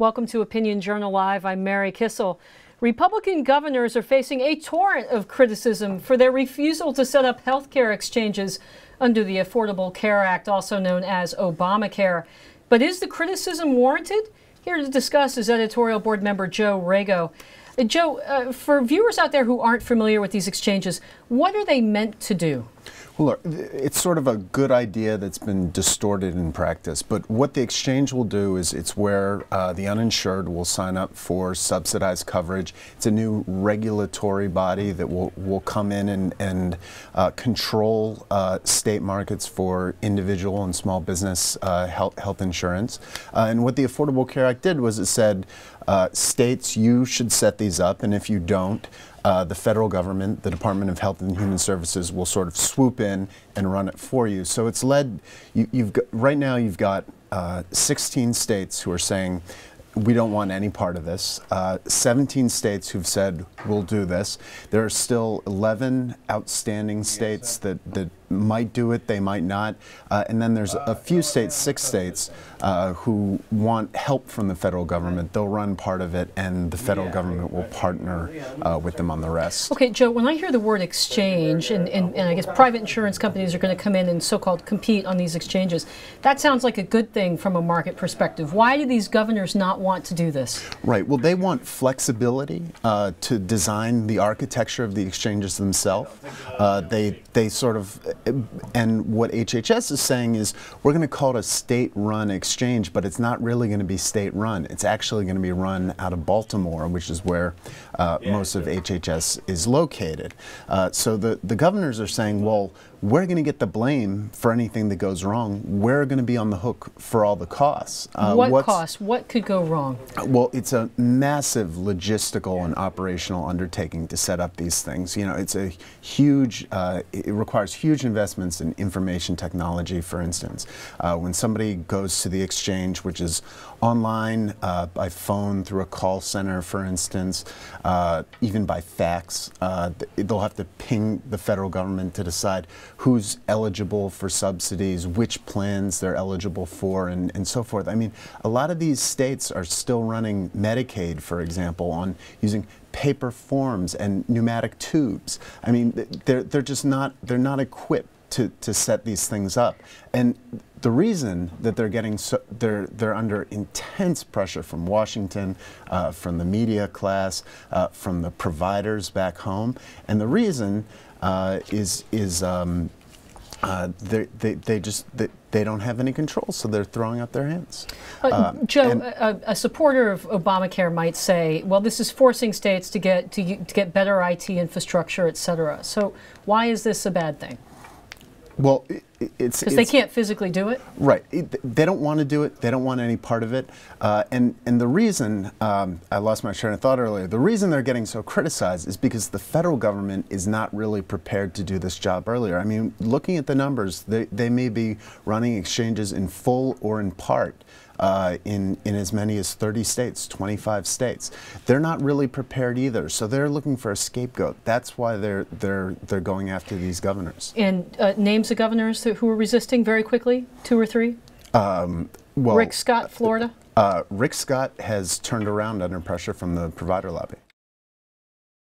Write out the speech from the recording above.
Welcome to Opinion Journal Live. I'm Mary Kissel. Republican governors are facing a torrent of criticism for their refusal to set up health care exchanges under the Affordable Care Act, also known as Obamacare. But is the criticism warranted? Here to discuss is editorial board member Joe Rago. Joe, for viewers out there who aren't familiar with these exchanges, what are they meant to do? Well, look, it's sort of a good idea that's been distorted in practice, but what the exchange will do is it's where the uninsured will sign up for subsidized coverage. It's a new regulatory body that will come in and control state markets for individual and small business health insurance. And what the Affordable Care Act did was it said, states, you should set these up, and if you don't, the federal government, the Department of Health and Human Services, will sort of swoop in and run it for you. So it's led, right now you've got 16 states who are saying, we don't want any part of this. 17 states who've said, we'll do this. There are still 11 outstanding states that might do it, they might not. And then there's a few states, 6 states, who want help from the federal government. They'll run part of it, and the federal government will partner with them on the rest. Okay, Joe, when I hear the word exchange, and I guess private insurance companies are going to come in and so-called compete on these exchanges, that sounds like a good thing from a market perspective. Why do these governors not want to do this? Right, well, they want flexibility to design the architecture of the exchanges themselves. They sort of, and what HHS is saying is, we're going to call it a state-run exchange, but it's not really going to be state-run. It's actually going to be run out of Baltimore, which is where most of HHS is located. So the governors are saying, well, we're going to get the blame for anything that goes wrong. We're going to be on the hook for all the costs. What costs? What could go wrong? Well, it's a massive logistical and operational undertaking to set up these things. You know, it's a huge, it requires huge investments in information technology, for instance. When somebody goes to the exchange, which is online, by phone, through a call center, for instance, even by fax, they'll have to ping the federal government to decide who's eligible for subsidies, which plans they're eligible for, and so forth. I mean, a lot of these states are still running Medicaid, for example, on using paper forms and pneumatic tubes. I mean, they're just not, they're not equipped to set these things up. And the reason that they're getting they're under intense pressure from Washington, from the media class, from the providers back home, and the reason they don't have any control, so they're throwing up their hands. Joe, a supporter of Obamacare might say, well, this is forcing states to get better IT infrastructure, et cetera. So why is this a bad thing? Well, it's because they can't physically do it? Right. They don't want to do it. They don't want any part of it. And the reason, I lost my train of thought earlier, the reason they're getting so criticized is because the federal government is not really prepared to do this job earlier. I mean, looking at the numbers, they may be running exchanges in full or in part in as many as 30 states, 25 states. They're not really prepared either, so they're looking for a scapegoat. That's why they're going after these governors. And names of governors who are resisting very quickly, 2 or 3? Well, Rick Scott, Florida? Rick Scott has turned around under pressure from the provider lobby.